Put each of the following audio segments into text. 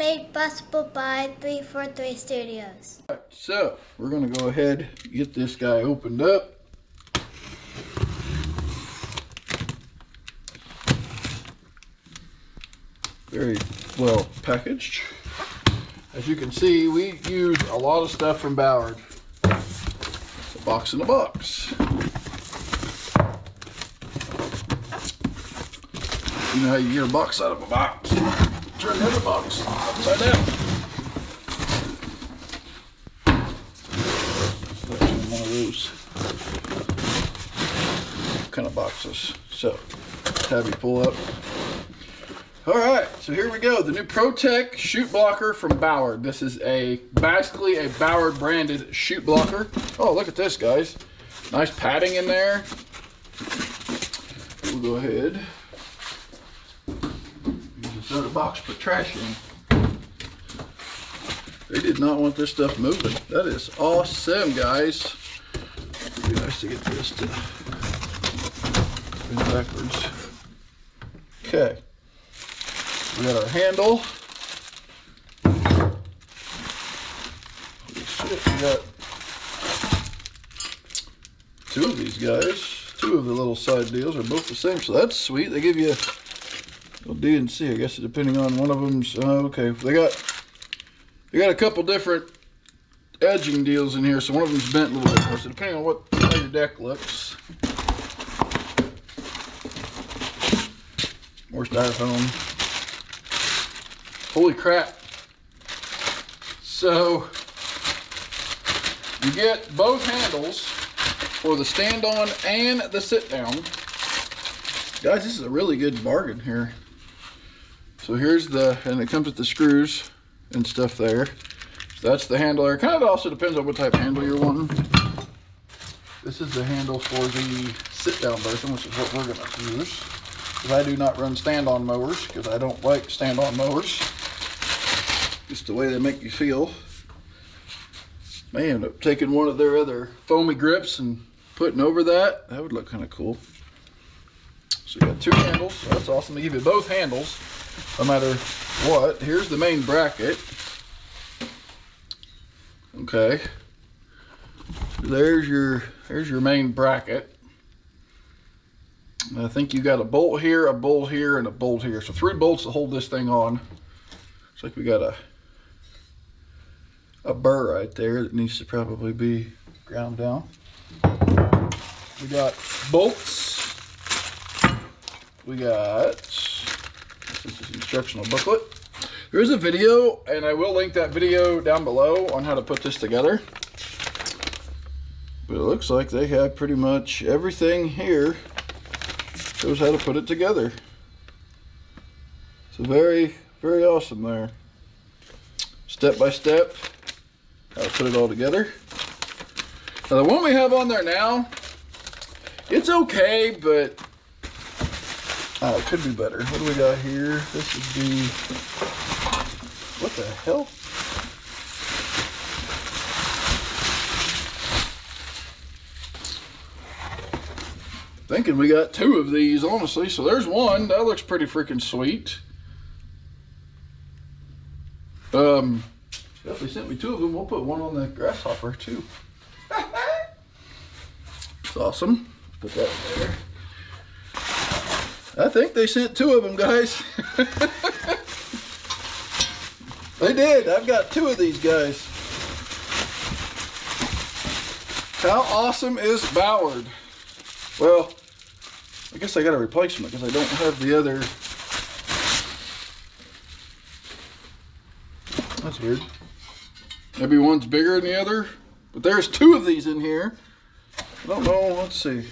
made possible by 343 Studios. All right, so we're gonna go ahead and get this guy opened up. Very well packaged. As you can see, we use a lot of stuff from Ballard. It's a box in a box. You know how you get a box out of a box? Turn the other box upside down. One of those kind of boxes. So, have you pull up. All right, so here we go. The new Tek Chute Blocker from Ballard. This is basically a Ballard branded chute blocker. Oh, look at this, guys. Nice padding in there. We'll go ahead. Use this other box to put trash in. They did not want this stuff moving. That is awesome, guys. It'd be nice to get this to spin backwards. Okay. We got our handle. Holy shit, we got two of these guys. Two of the little side deals are both the same, so that's sweet. They give you a little D and C, I guess, depending on one of them's. Okay, they got a couple different edging deals in here, so one of them's bent a little bit more. So depending on how your deck looks. More styrofoam. Holy crap. So you get both handles for the stand on and the sit down. Guys, this is a really good bargain here. So here's and it comes with the screws and stuff there. So that's the handle there. It kind of also depends on what type of handle you're wanting. This is the handle for the sit down version, which is what we're gonna use. Because I do not run stand on mowers, because I don't like stand on mowers. Just the way they make you feel. Man, taking one of their other foamy grips and putting over that would look kind of cool. So you got two handles, so that's awesome. They give you both handles, no matter what. Here's the main bracket. Okay. There's your main bracket. And I think you got a bolt here, and a bolt here. So 3 bolts to hold this thing on. Looks like we got a burr right there that needs to probably be ground down. We got bolts. We got, this is instructional booklet. There is a video, and I will link that video down below on how to put this together. But it looks like they have pretty much everything here. Shows how to put it together. So very, very awesome there. Step by step, how to put it all together. Now the one we have on there now, it's okay, but it could be better. What do we got here? This would be, what the hell? Thinking we got 2 of these, honestly. So there's one. That looks pretty freaking sweet. If they sent me 2 of them, we'll put one on the grasshopper too. It's awesome. Put that in there. I think they sent 2 of them, guys. They did. I've got 2 of these guys. How awesome is Ballard? Well, I guess I got a replacement because I don't have the other. That's weird. Maybe one's bigger than the other, but there's 2 of these in here. I don't know. Let's see.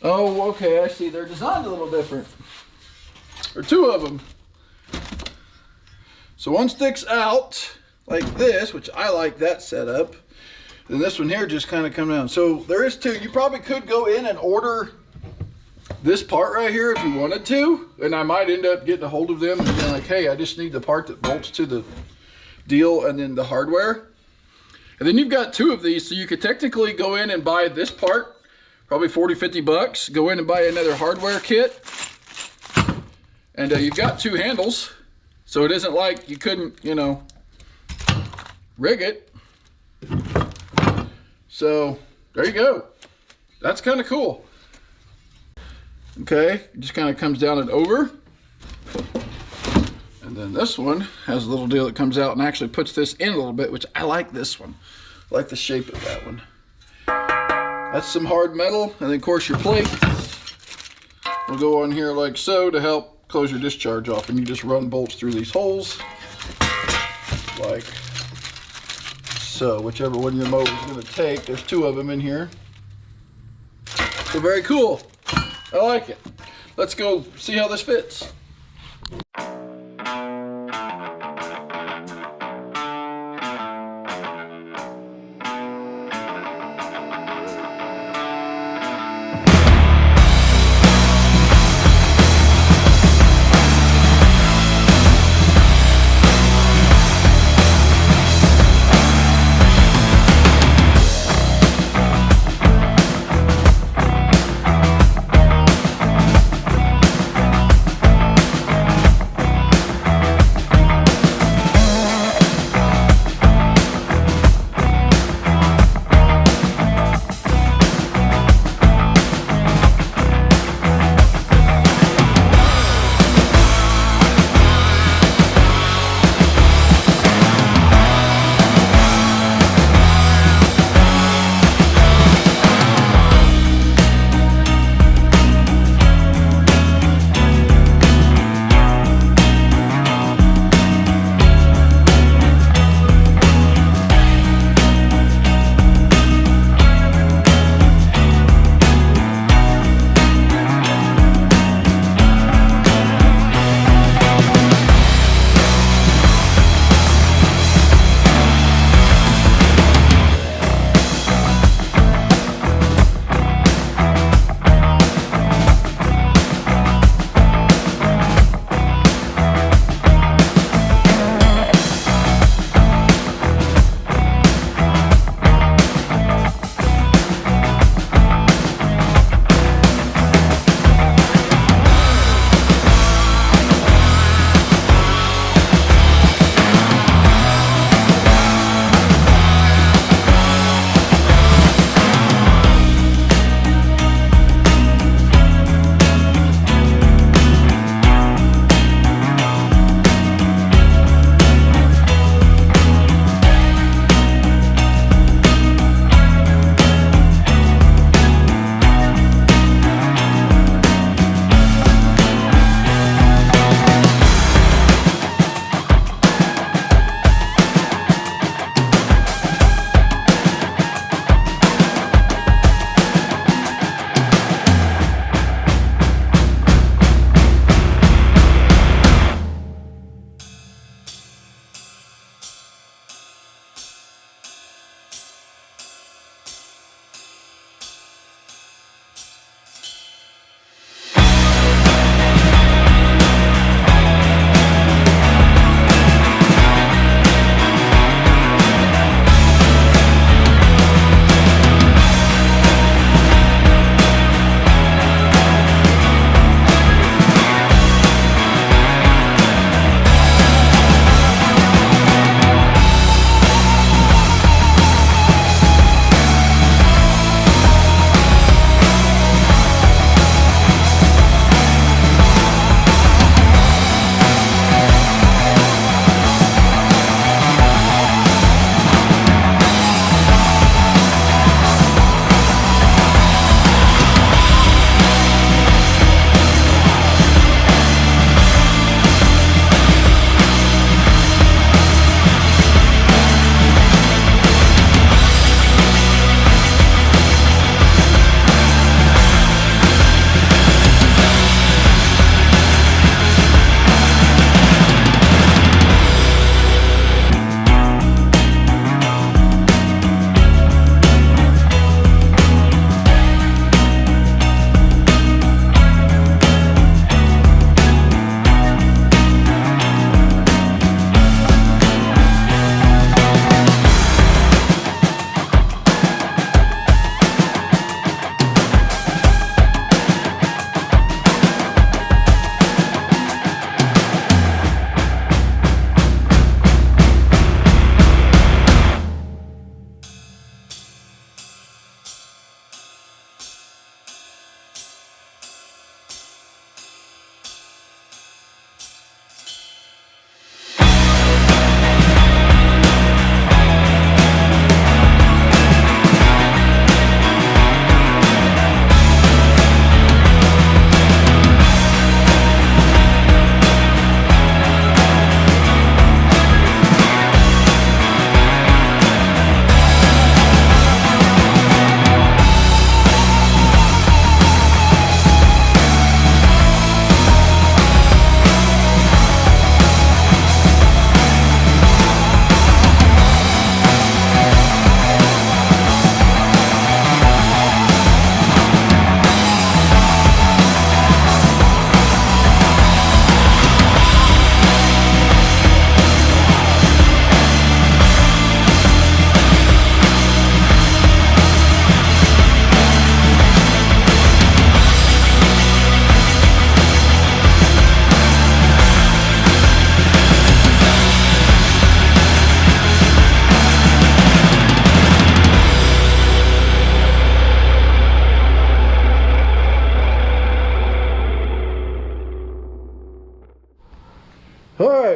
Oh, okay. I see. They're designed a little different. There are 2 of them. So one sticks out like this, which I like that setup. Then this one here just kind of come down. So there is 2. You probably could go in and order this part right here if you wanted to. And I might end up getting a hold of them and being like, hey, I just need the part that bolts to the deal and then the hardware. And then you've got 2 of these. So you could technically go in and buy this part, probably 40, 50 bucks. Go in and buy another hardware kit. And you've got 2 handles. So it isn't like you couldn't, you know, rig it. So there you go. That's kind of cool. Okay, it just kind of comes down and over. And then this one has a little deal that comes out and actually puts this in a little bit, which I like this one. I like the shape of that one. That's some hard metal, and then of course your plate will go on here like so to help close your discharge off, and you just run bolts through these holes like so, whichever one your mower is going to take. There's 2 of them in here. So very cool. I like it. Let's go see how this fits.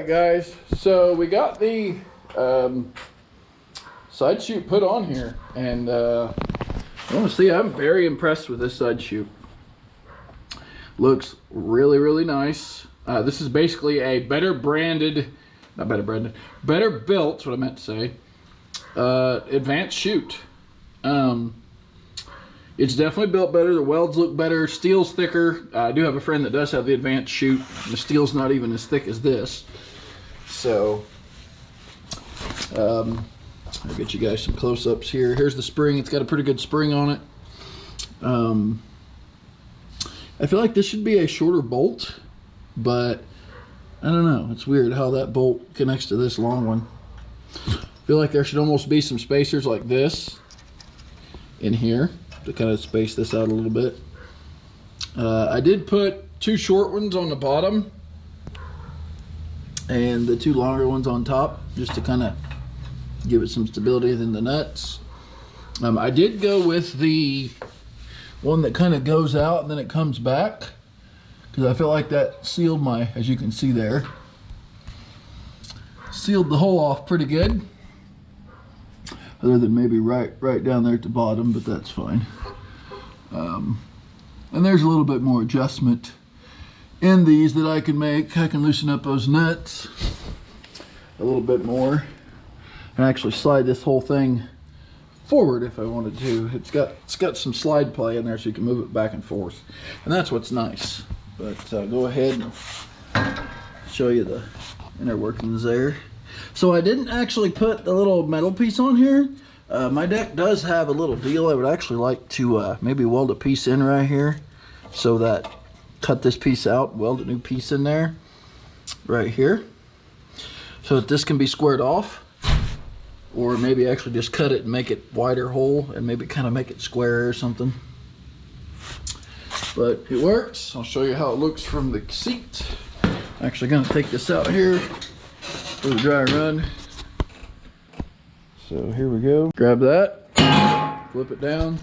right, guys, so we got the side chute put on here, and I want to see, I'm very impressed with this side chute. Looks really, really nice. This is basically a better built, what I meant to say, advanced chute. It's definitely built better. The welds look better. Steel's thicker. I do have a friend that does have the advanced chute. The steel's not even as thick as this. So, I'll get you guys some close-ups here. Here's the spring. It's got a pretty good spring on it. I feel like this should be a shorter bolt, but I don't know. It's weird how that bolt connects to this long one. I feel like there should almost be some spacers like this in here to kind of space this out a little bit. I did put 2 short ones on the bottom and the 2 longer ones on top, just to kind of give it some stability in the nuts. I did go with the one that kind of goes out and then it comes back, because I feel like that sealed my, as you can see there, sealed the hole off pretty good. Other than maybe right down there at the bottom, but that's fine. And there's a little bit more adjustment in these that I can make. I can loosen up those nuts a little bit more and actually slide this whole thing forward if I wanted to. It's got some slide play in there, so you can move it back and forth, and that's what's nice. But go ahead and show you the inner workings there. So I didn't actually put the little metal piece on here. My deck does have a little deal. I would actually like to maybe weld a piece in right here, so that cut this piece out, weld a new piece in there right here, so that this can be squared off, or maybe actually just cut it and make it wider hole and maybe kind of make it square or something. But it works. I'll show you how it looks from the seat. I'm actually going to take this out here for the dry run. So here we go. Grab that, flip it down.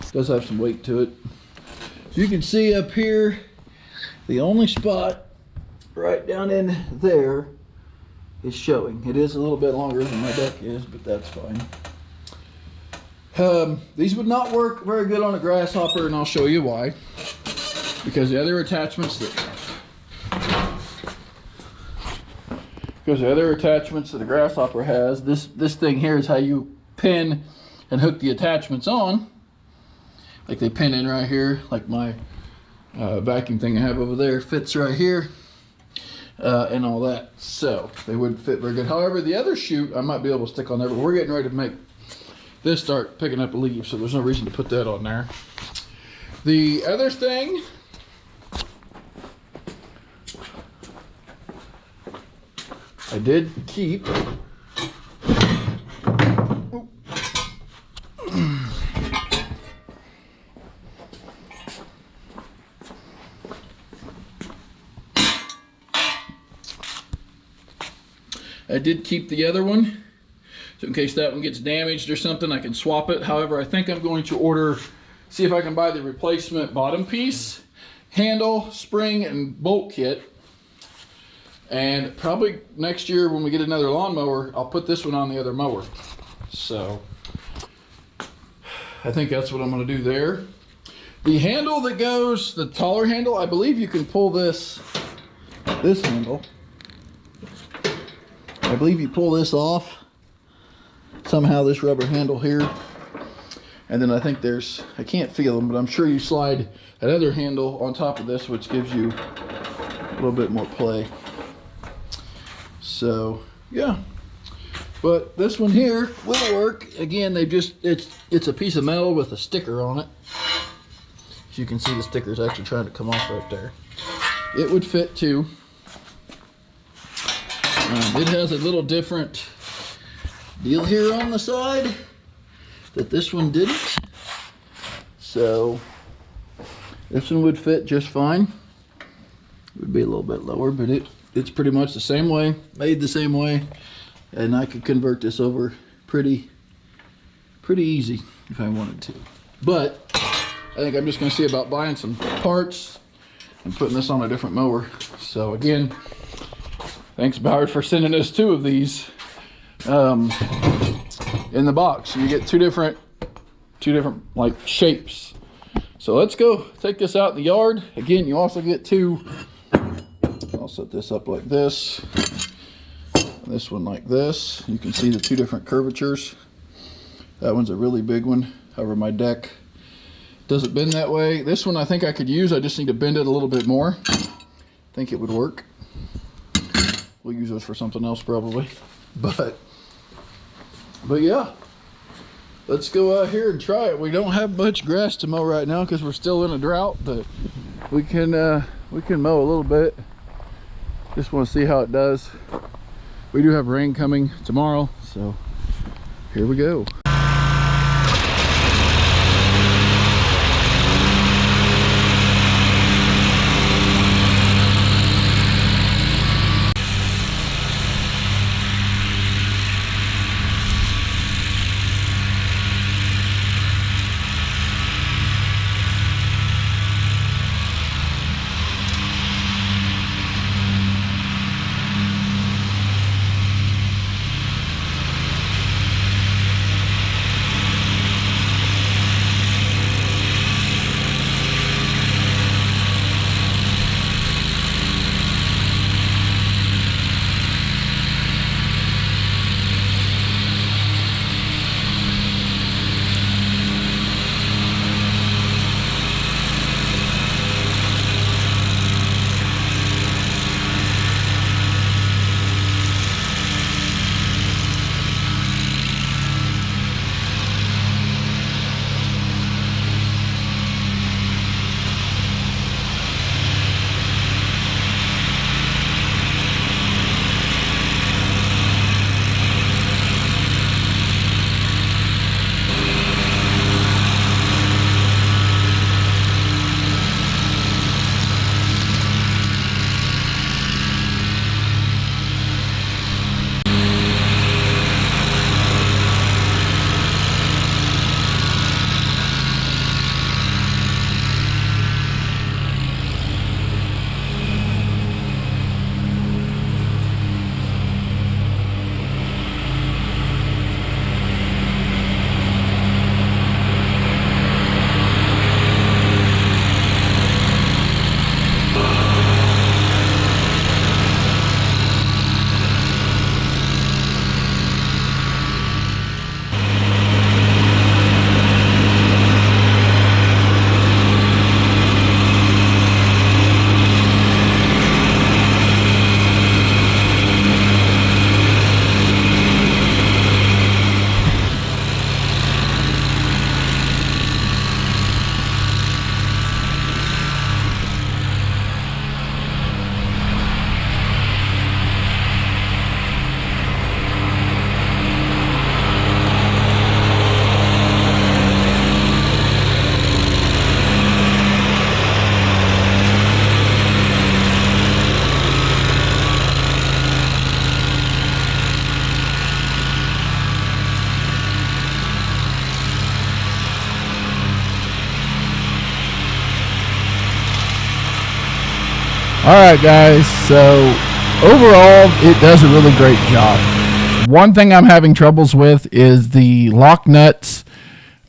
It does have some weight to it. So you can see up here, the only spot right down in there is showing. It is a little bit longer than my deck is, but that's fine. These would not work very good on a grasshopper, and I'll show you why. Because the other attachments that a grasshopper has, this thing here is how you pin and hook the attachments on. Like they pin in right here, like my vacuum thing I have over there fits right here, and all that. So they wouldn't fit very good. However, the other chute I might be able to stick on there, but we're getting ready to make this start picking up leaves, so there's no reason to put that on there. The other thing, I did keep the other one, so in case that one gets damaged or something, I can swap it. However, I think I'm going to see if I can buy the replacement bottom piece, handle, spring, and bolt kit. And probably next year when we get another lawnmower, I'll put this one on the other mower. So I think that's what I'm going to do there. The handle that goes, the taller handle, I believe you can pull this handle. I believe you pull this off somehow, this rubber handle here, and then I think I can't feel them, but I'm sure you slide that other handle on top of this, which gives you a little bit more play. So yeah, but this one here will work. Again, it's a piece of metal with a sticker on it. As you can see, the sticker's actually trying to come off right there. It would fit too. It has a little different deal here on the side that this one didn't. So this one would fit just fine. It would be a little bit lower, but it's pretty much the same way, made the same way, and I could convert this over pretty easy if I wanted to. But I think I'm just going to see about buying some parts and putting this on a different mower. So again, Thanks, Ballard, for sending us 2 of these in the box. You get two different like shapes. So let's go take this out in the yard. Again, you also get 2. I'll set this up like this. This one like this. You can see the 2 different curvatures. That one's a really big one. However, my deck doesn't bend that way. This one I think I could use. I just need to bend it a little bit more. I think it would work. We'll use those for something else probably. But yeah. Let's go out here and try it. We don't have much grass to mow right now because we're still in a drought, but we can mow a little bit. Just want to see how it does. We do have rain coming tomorrow, so here we go. Alright guys, so overall it does a really great job. One thing I'm having troubles with is the lock nuts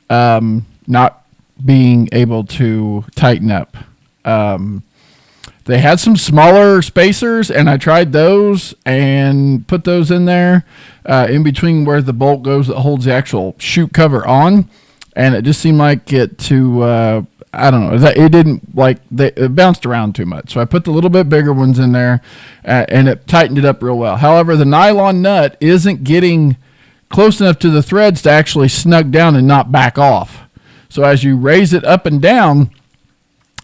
not being able to tighten up. They had some smaller spacers and I tried those and put those in there in between where the bolt goes that holds the actual chute cover on, and it just seemed like it to I don't know, it didn't like, it bounced around too much. So I put the little bit bigger ones in there and it tightened it up real well. However, the nylon nut isn't getting close enough to the threads to actually snug down and not back off. So as you raise it up and down,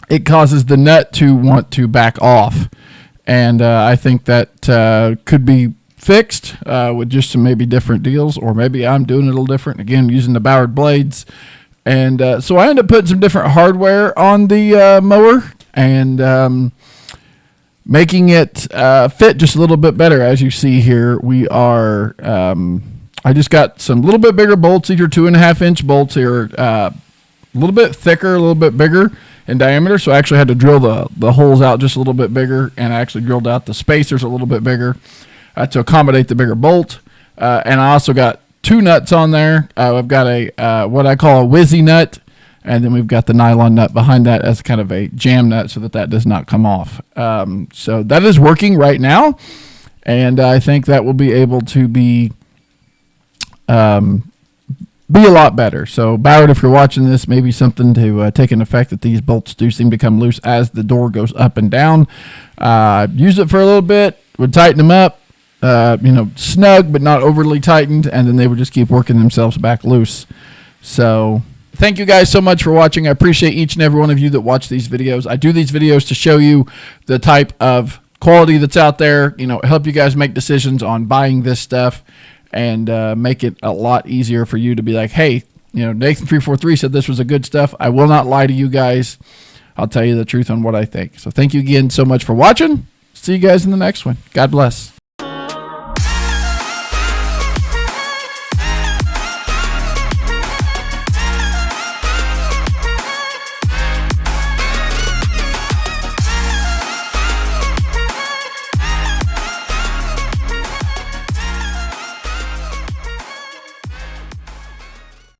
it causes the nut to want to back off. And I think that could be fixed with just some maybe different deals, or maybe I'm doing it a little different. Again, using the Ballard blades. And so I ended up putting some different hardware on the mower and making it fit just a little bit better. As you see here, we are, I just got some little bit bigger bolts. These are 2.5-inch bolts here, a little bit thicker, a little bit bigger. in diameter, so I actually had to drill the holes out just a little bit bigger, and I actually drilled out the spacers a little bit bigger to accommodate the bigger bolt. And I also got 2 nuts on there. I've got a what I call a whizzy nut, and then we've got the nylon nut behind that as kind of a jam nut so that does not come off. So that is working right now, and I think that will be able to be a lot better. So Ballard, if you're watching this, maybe something to take into effect that these bolts do seem to come loose as the door goes up and down. Use it for a little bit, would tighten them up, snug but not overly tightened, and then they would just keep working themselves back loose. So thank you guys so much for watching. I appreciate each and every one of you that watch these videos. I do these videos to show you the type of quality that's out there, help you guys make decisions on buying this stuff, and make it a lot easier for you to be like, hey, Nathan343 said this was a good stuff. I will not lie to you guys. I'll tell you the truth on what I think. So thank you again so much for watching. See you guys in the next one. God bless.